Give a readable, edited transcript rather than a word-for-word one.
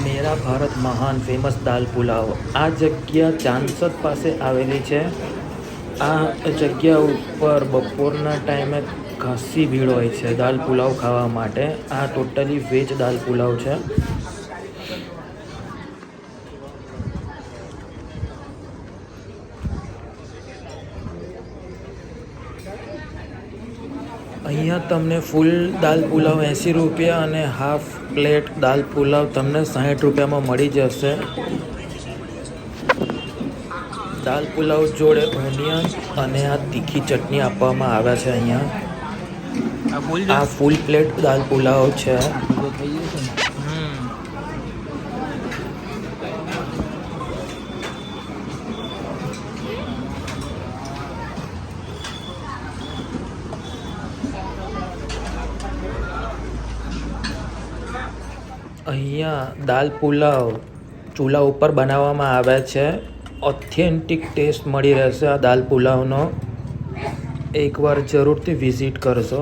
મેરા ભારત મહાન ફેમસ દાલ પુલાવ. આ જગ્યા ચાંદસદ પાસે આવેલી છે. આ જગ્યા ઉપર બપોરના ટાઈમે ખાસી ભીડ હોય છે દાલ પુલાવ ખાવા માટે. આ ટોટલી વેજ દાલ પુલાવ છે. અહીંયા તમને ફૂલ દાલ પુલાવ 80 રૂપિયા અને હાફ પ્લેટ દાલ પુલાવ તમને 60 રૂપિયામાં મળી જશે. દાલ પુલાવ જોડે ઓનિયન અને આ તીખી ચટણી આપવામાં આવે છે. અહીંયા આ ફૂલ પ્લેટ દાલ પુલાવ છે. અહીંયા દાલ પુલાવ ચૂલા ઉપર બનાવવામાં આવે છે. ઓથેન્ટિક ટેસ્ટ મળી રહેશે આ દાલ પુલાવનો. એકવાર જરૂરથી વિઝિટ કરશો.